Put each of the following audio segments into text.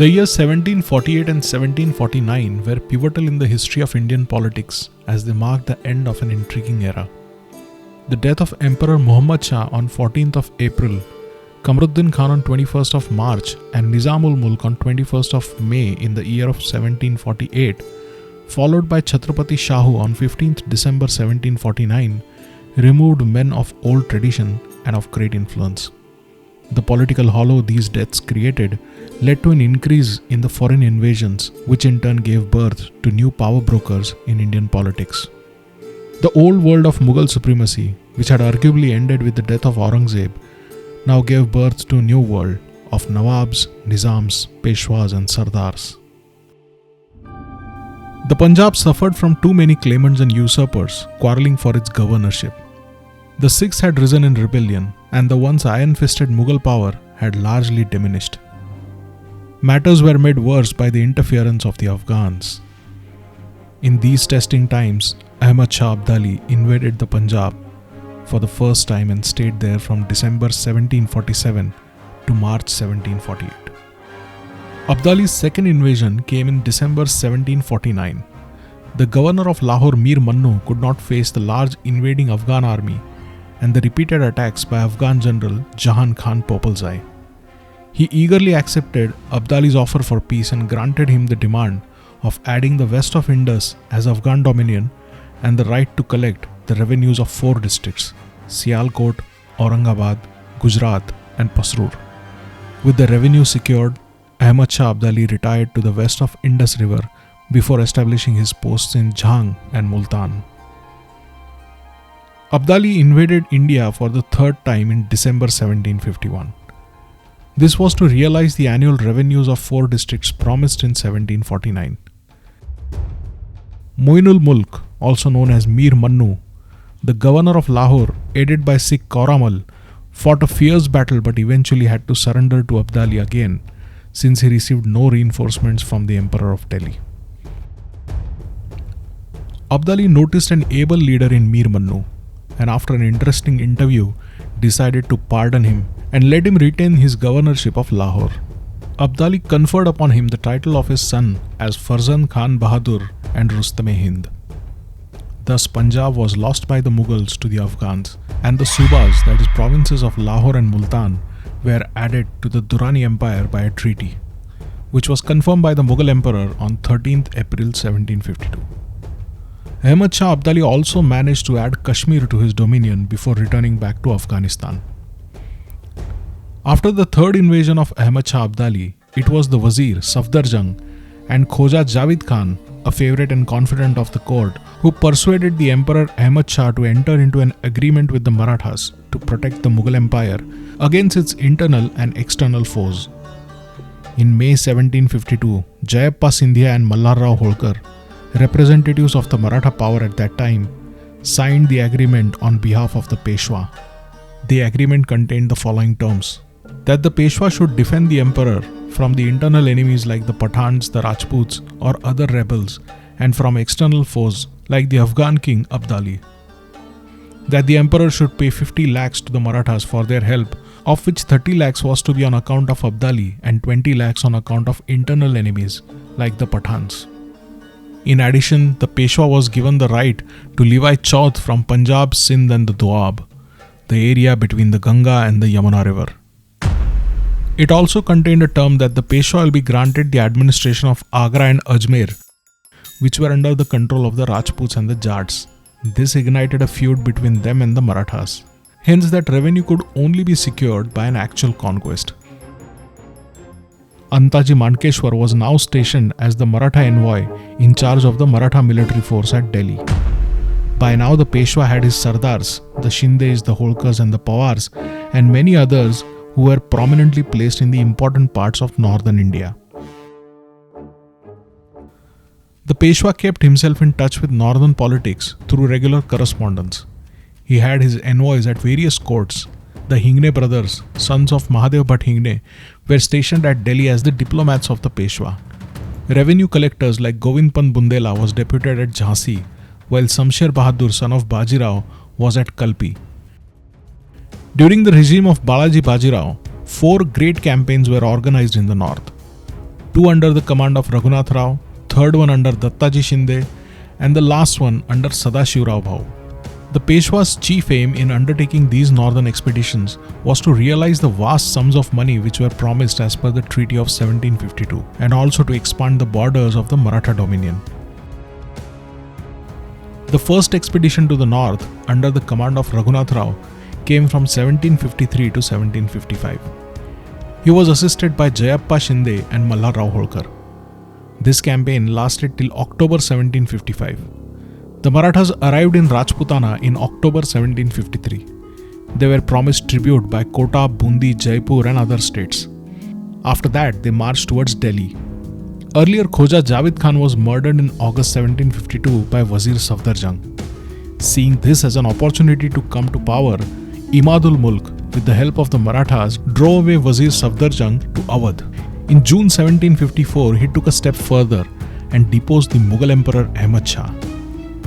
The years 1748 and 1749 were pivotal in the history of Indian politics as they marked the end of an intriguing era. The death of Emperor Muhammad Shah on 14th of April, Kamruddin Khan on 21st of March and Nizamul Mulk on 21st of May in the year of 1748, followed by Chhatrapati Shahu on 15th December 1749, removed men of old tradition and of great influence. The political hollow these deaths created led to an increase in the foreign invasions, which in turn gave birth to new power brokers in Indian politics. The old world of Mughal supremacy, which had arguably ended with the death of Aurangzeb, now gave birth to a new world of Nawabs, Nizams, Peshwas and Sardars. The Punjab suffered from too many claimants and usurpers quarrelling for its governorship. The Sikhs had risen in rebellion, and the once iron-fisted Mughal power had largely diminished. Matters were made worse by the interference of the Afghans. In these testing times, Ahmad Shah Abdali invaded the Punjab for the first time and stayed there from December 1747 to March 1748. Abdali's second invasion came in December 1749. The governor of Lahore, Mir Mannu, could not face the large invading Afghan army and the repeated attacks by Afghan general Jahan Khan Popalzai. He eagerly accepted Abdali's offer for peace and granted him the demand of adding the west of Indus as Afghan dominion and the right to collect the revenues of 4 districts: Sialkot, Aurangabad, Gujarat and Pasrur. With the revenue secured, Ahmad Shah Abdali retired to the west of Indus River before establishing his posts in Jhang and Multan. Abdali invaded India for the third time in December 1751. This was to realize the annual revenues of 4 districts promised in 1749. Moinul Mulk, also known as Mir Mannu, the governor of Lahore, aided by Sikh Kauramal, fought a fierce battle but eventually had to surrender to Abdali again, since he received no reinforcements from the Emperor of Delhi. Abdali noticed an able leader in Mir Mannu, and after an interesting interview, decided to pardon him and let him retain his governorship of Lahore. Abdali conferred upon him the title of his son as Farzand Khan Bahadur and Rustam-e-Hind. Thus Punjab was lost by the Mughals to the Afghans, and the Subas, that is provinces of Lahore and Multan, were added to the Durrani Empire by a treaty, which was confirmed by the Mughal Emperor on 13th April 1752. Ahmad Shah Abdali also managed to add Kashmir to his dominion before returning back to Afghanistan. After the third invasion of Ahmad Shah Abdali, it was the Wazir Safdarjung and Khoja Javid Khan, a favorite and confidant of the court, who persuaded the Emperor Ahmad Shah to enter into an agreement with the Marathas to protect the Mughal Empire against its internal and external foes. In May 1752, Jayappa Sindhia and Mallarrao Holkar, representatives of the Maratha power at that time, signed the agreement on behalf of the Peshwa. The agreement contained the following terms: that the Peshwa should defend the emperor from the internal enemies like the Pathans, the Rajputs or other rebels, and from external foes like the Afghan king Abdali. That the emperor should pay 50 lakhs to the Marathas for their help, of which 30 lakhs was to be on account of Abdali and 20 lakhs on account of internal enemies like the Pathans. In addition, the Peshwa was given the right to levy chauth from Punjab, Sindh and the Doab, the area between the Ganga and the Yamuna river. It also contained a term that the Peshwa will be granted the administration of Agra and Ajmer, which were under the control of the Rajputs and the Jats. This ignited a feud between them and the Marathas. Hence, that revenue could only be secured by an actual conquest. Antaji Mankeshwar was now stationed as the Maratha envoy in charge of the Maratha military force at Delhi. By now the Peshwa had his Sardars, the Shindes, the Holkars and the Pawars, and many others who were prominently placed in the important parts of northern India. The Peshwa kept himself in touch with northern politics through regular correspondence. He had his envoys at various courts. The Hingne brothers, sons of Mahadev Bhatt Hingne, were stationed at Delhi as the diplomats of the Peshwa. Revenue collectors like Govind Pant Bundela was deputed at Jhansi, while Samsher Bahadur, son of Bajirao, was at Kalpi. During the regime of Balaji Bajirao, 4 great campaigns were organized in the north. 2 under the command of Raghunath Rao, third one under Dattaji Shinde, and the last one under Sadashivrao Bhau. The Peshwa's chief aim in undertaking these northern expeditions was to realize the vast sums of money which were promised as per the Treaty of 1752, and also to expand the borders of the Maratha dominion. The first expedition to the north under the command of Raghunath Rao came from 1753 to 1755. He was assisted by Jayappa Shinde and Malharrao Holkar. This campaign lasted till October 1755. The Marathas arrived in Rajputana in October 1753. They were promised tribute by Kota, Bundi, Jaipur and other states. After that, they marched towards Delhi. Earlier, Khoja Javid Khan was murdered in August 1752 by Wazir Safdar Jung. Seeing this as an opportunity to come to power, Imadul Mulk, with the help of the Marathas, drove away Wazir Safdar Jung to Awadh. In June 1754, he took a step further and deposed the Mughal Emperor Ahmad Shah.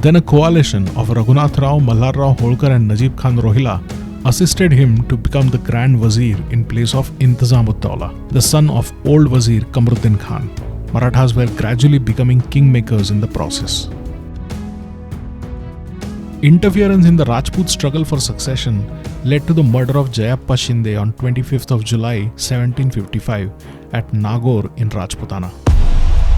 Then a coalition of Raghunath Rao, Malharrao Holkar and Najib Khan Rohilla assisted him to become the Grand Wazir in place of Intizam-ud-Dawla, the son of old Wazir Kamruddin Khan. Marathas were gradually becoming kingmakers in the process. Interference in the Rajput struggle for succession led to the murder of Jayappa Shinde on 25th of July 1755 at Nagaur in Rajputana.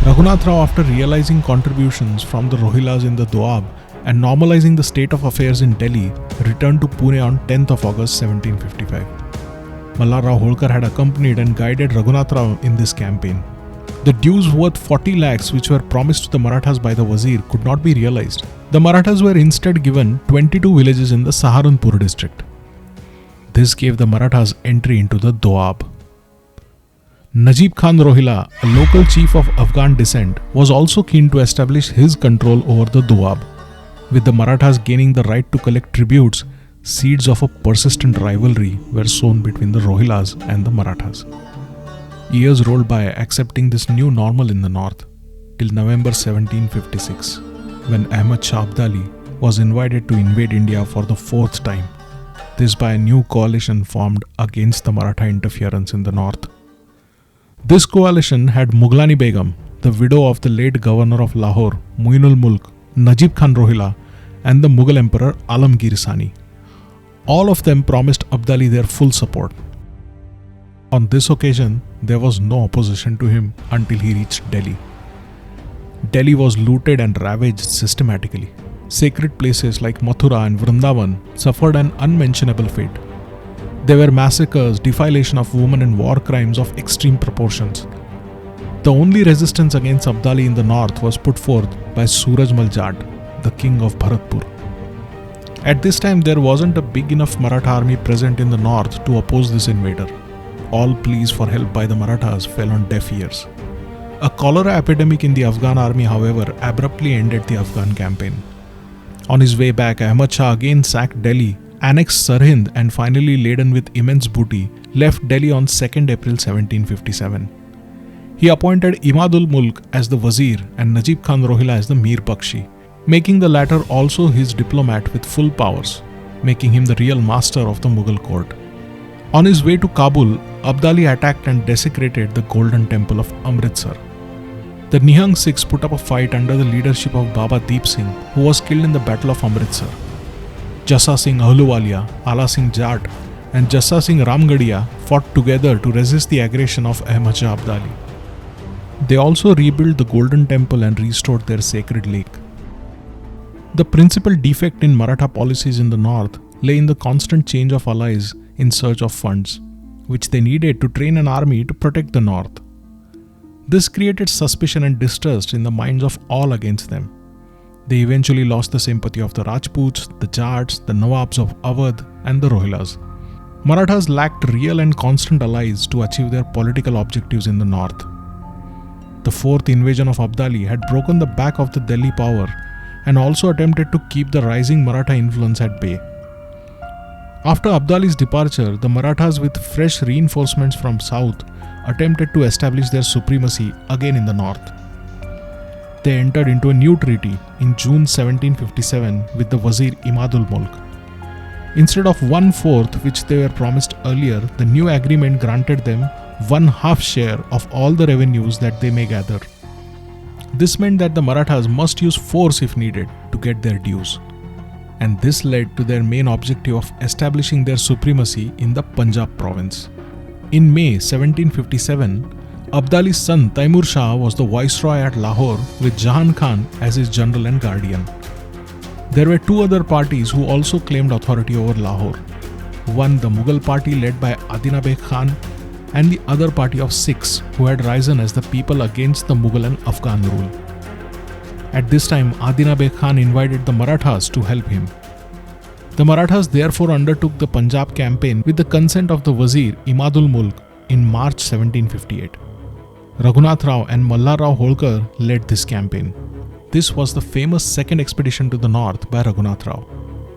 Raghunath Rao, after realizing contributions from the Rohillas in the Doab and normalizing the state of affairs in Delhi, returned to Pune on 10th of August 1755. Malharrao Holkar had accompanied and guided Raghunath Rao in this campaign. The dues worth 40 lakhs which were promised to the Marathas by the Wazir could not be realized. The Marathas were instead given 22 villages in the Saharanpur district. This gave the Marathas entry into the Doab. Najib Khan Rohilla, a local chief of Afghan descent, was also keen to establish his control over the Doab. With the Marathas gaining the right to collect tributes, seeds of a persistent rivalry were sown between the Rohillas and the Marathas. Years rolled by accepting this new normal in the north, till November 1756, when Ahmad Shah Abdali was invited to invade India for the fourth time, this by a new coalition formed against the Maratha interference in the north. This coalition had Mughlani Begum, the widow of the late governor of Lahore, Muinul Mulk, Najib Khan Rohilla, and the Mughal Emperor Alamgir Sani. All of them promised Abdali their full support. On this occasion, there was no opposition to him until he reached Delhi. Delhi was looted and ravaged systematically. Sacred places like Mathura and Vrindavan suffered an unmentionable fate. There were massacres, defilation of women and war crimes of extreme proportions. The only resistance against Abdali in the north was put forth by Suraj Mal Jat, the king of Bharatpur. At this time, there wasn't a big enough Maratha army present in the north to oppose this invader. All pleas for help by the Marathas fell on deaf ears. A cholera epidemic in the Afghan army, however, abruptly ended the Afghan campaign. On his way back, Ahmad Shah again sacked Delhi, annexed Sirhind, and finally, laden with immense booty, left Delhi on 2nd April 1757. He appointed Imadul Mulk as the Wazir and Najib Khan Rohilla as the Mir Bakshi, making the latter also his diplomat with full powers, making him the real master of the Mughal court. On his way to Kabul, Abdali attacked and desecrated the Golden Temple of Amritsar. The Nihang Sikhs put up a fight under the leadership of Baba Deep Singh, who was killed in the Battle of Amritsar. Jassa Singh Ahluwalia, Ala Singh Jat, and Jassa Singh Ramgadiya fought together to resist the aggression of Ahmad Shah Abdali. They also rebuilt the Golden Temple and restored their sacred lake. The principal defect in Maratha policies in the north lay in the constant change of allies in search of funds, which they needed to train an army to protect the north. This created suspicion and distrust in the minds of all against them. They eventually lost the sympathy of the Rajputs, the Jats, the Nawabs of Awadh, and the Rohillas. Marathas lacked real and constant allies to achieve their political objectives in the north. The fourth invasion of Abdali had broken the back of the Delhi power and also attempted to keep the rising Maratha influence at bay. After Abdali's departure, the Marathas, with fresh reinforcements from south, attempted to establish their supremacy again in the north. They entered into a new treaty in June 1757 with the Wazir Imadul Mulk. Instead of 1/4 which they were promised earlier, the new agreement granted them 1/2 share of all the revenues that they may gather. This meant that the Marathas must use force if needed to get their dues. And this led to their main objective of establishing their supremacy in the Punjab province. In May 1757, Abdali's son Taimur Shah was the viceroy at Lahore with Jahan Khan as his general and guardian. There were two other parties who also claimed authority over Lahore. One, the Mughal party led by Adina Beg Khan, and the other party of Sikhs who had risen as the people against the Mughal and Afghan rule. At this time, Adina Beg Khan invited the Marathas to help him. The Marathas therefore undertook the Punjab campaign with the consent of the Wazir Imadul Mulk in March 1758. Raghunath Rao and Malhar Rao Holkar led this campaign. This was the famous second expedition to the north by Raghunath Rao.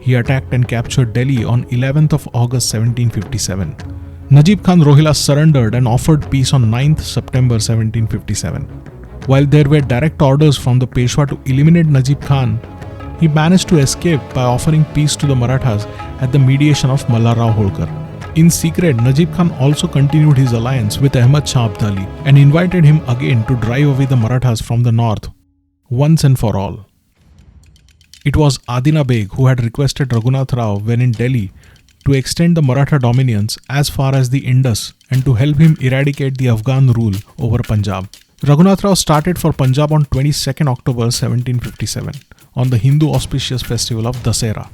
He attacked and captured Delhi on 11th of August 1757. Najib Khan Rohilla surrendered and offered peace on 9th September 1757. While there were direct orders from the Peshwa to eliminate Najib Khan, he managed to escape by offering peace to the Marathas at the mediation of Malhar Rao Holkar. In secret, Najib Khan also continued his alliance with Ahmad Shah Abdali and invited him again to drive away the Marathas from the north, once and for all. It was Adina Beg who had requested Raghunath Rao when in Delhi to extend the Maratha dominions as far as the Indus and to help him eradicate the Afghan rule over Punjab. Raghunath Rao started for Punjab on 22nd October 1757 on the Hindu auspicious festival of Dasera.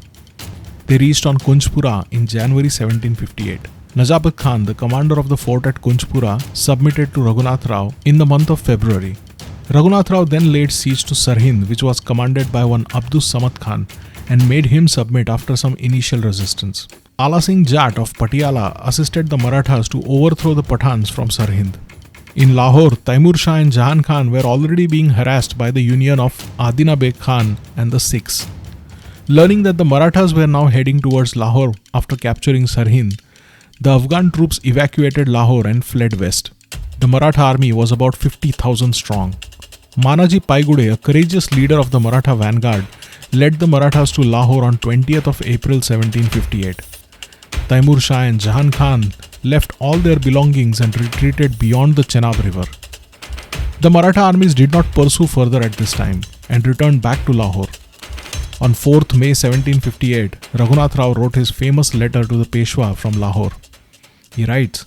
They reached on Kunjpura in January 1758. Najabat Khan, the commander of the fort at Kunjpura, submitted to Raghunath Rao in the month of February. Raghunath Rao then laid siege to Sarhind, which was commanded by one Abdus Samad Khan, and made him submit after some initial resistance. Ala Singh Jat of Patiala assisted the Marathas to overthrow the Pathans from Sarhind. In Lahore, Taimur Shah and Jahan Khan were already being harassed by the union of Adina Beg Khan and the Sikhs. Learning that the Marathas were now heading towards Lahore after capturing Sarhind, the Afghan troops evacuated Lahore and fled west. The Maratha army was about 50,000 strong. Manaji Paigude, a courageous leader of the Maratha vanguard, led the Marathas to Lahore on 20th of April 1758. Taimur Shah and Jahan Khan left all their belongings and retreated beyond the Chenab river. The Maratha armies did not pursue further at this time and returned back to Lahore. On 4th May 1758, Raghunath Rao wrote his famous letter to the Peshwa from Lahore. He writes,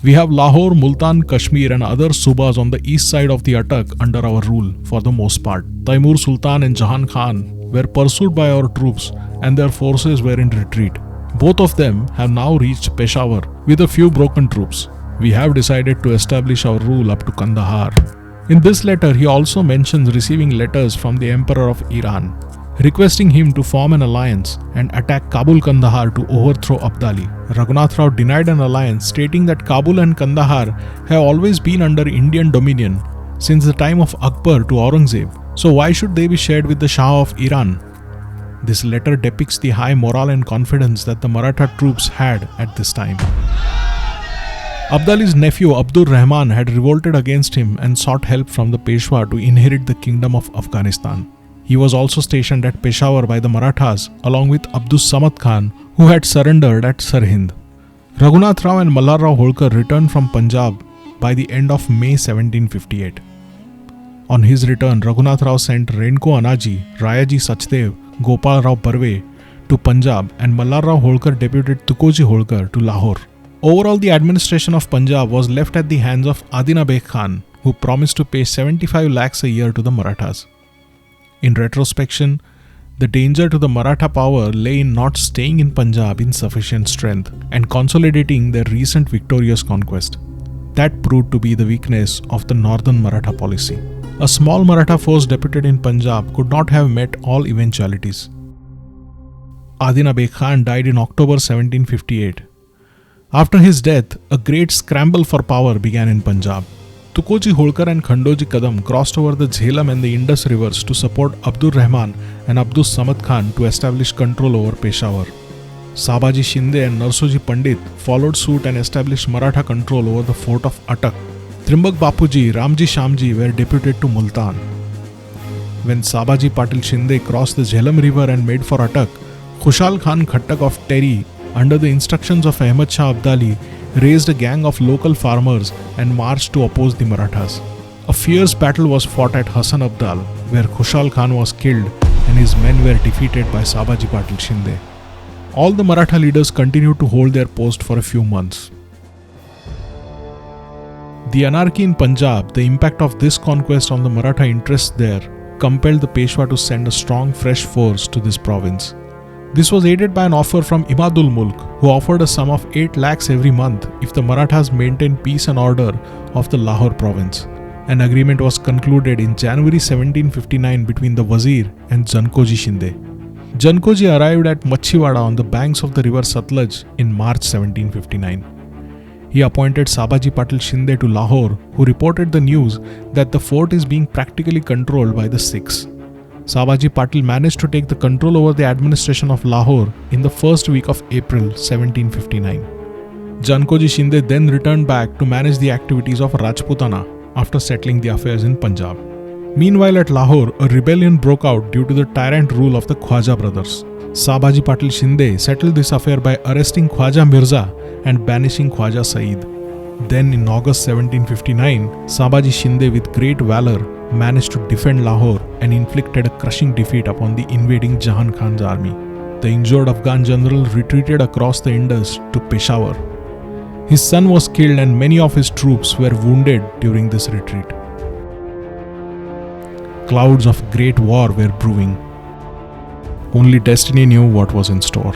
"We have Lahore, Multan, Kashmir and other subas on the east side of the Attock under our rule for the most part. Taimur Sultan and Jahan Khan were pursued by our troops and their forces were in retreat. Both of them have now reached Peshawar with a few broken troops. We have decided to establish our rule up to Kandahar." In this letter, he also mentions receiving letters from the Emperor of Iran, requesting him to form an alliance and attack Kabul Kandahar to overthrow Abdali. Raghunath Rao denied an alliance, stating that Kabul and Kandahar have always been under Indian dominion since the time of Akbar to Aurangzeb, so why should they be shared with the Shah of Iran? This letter depicts the high morale and confidence that the Maratha troops had at this time. Abdali's nephew Abdur Rahman had revolted against him and sought help from the Peshwa to inherit the kingdom of Afghanistan. He was also stationed at Peshawar by the Marathas along with Abdus Samad Khan, who had surrendered at Sarhind. Raghunath Rao and Malhar Rao Holkar returned from Punjab by the end of May 1758. On his return, Raghunath Rao sent Renko Anaji, Rayaji Sachdev, Gopal Rao Barve to Punjab and Malhar Rao Holkar deputed Tukoji Holkar to Lahore. Overall, the administration of Punjab was left at the hands of Adina Beg Khan, who promised to pay 75 lakhs a year to the Marathas. In retrospection, the danger to the Maratha power lay in not staying in Punjab in sufficient strength and consolidating their recent victorious conquest. That proved to be the weakness of the northern Maratha policy. A small Maratha force deputed in Punjab could not have met all eventualities. Adina Beg Khan died in October 1758. After his death, a great scramble for power began in Punjab. Tukoji Holkar and Khandoji Kadam crossed over the Jhelum and the Indus rivers to support Abdur Rahman and Abdus Samad Khan to establish control over Peshawar. Sabaji Shinde and Narsoji Pandit followed suit and established Maratha control over the fort of Attock. Trimbak Bapuji, Ramji Shamji were deputed to Multan. When Sabaji Patil Shinde crossed the Jhelum river and made for Attock, Khushal Khan Khattak of Terry, under the instructions of Ahmad Shah Abdali, raised a gang of local farmers and marched to oppose the Marathas. A fierce battle was fought at Hasan Abdal, where Khushal Khan was killed and his men were defeated by Sabaji Shinde. All the Maratha leaders continued to hold their post for a few months. The anarchy in Punjab, the impact of this conquest on the Maratha interests there, compelled the Peshwa to send a strong fresh force to this province. This was aided by an offer from Imadul Mulk, who offered a sum of 8 lakhs every month if the Marathas maintained peace and order of the Lahore province. An agreement was concluded in January 1759 between the Wazir and Jankoji Shinde. Jankoji arrived at Machiwada on the banks of the river Satluj in March 1759. He appointed Sabaji Shinde to Lahore, who reported the news that the fort is being practically controlled by the Sikhs. Sabaji Patil managed to take the control over the administration of Lahore in the first week of April 1759. Jankoji Shinde then returned back to manage the activities of Rajputana after settling the affairs in Punjab. Meanwhile at Lahore, a rebellion broke out due to the tyrant rule of the Khwaja brothers. Sabaji Shinde settled this affair by arresting Khwaja Mirza and banishing Khwaja Saeed. Then in August 1759, Sabaji Shinde with great valor managed to defend Lahore and inflicted a crushing defeat upon the invading Jahan Khan's army. The injured Afghan general retreated across the Indus to Peshawar. His son was killed and many of his troops were wounded during this retreat. Clouds of great war were brewing. Only destiny knew what was in store.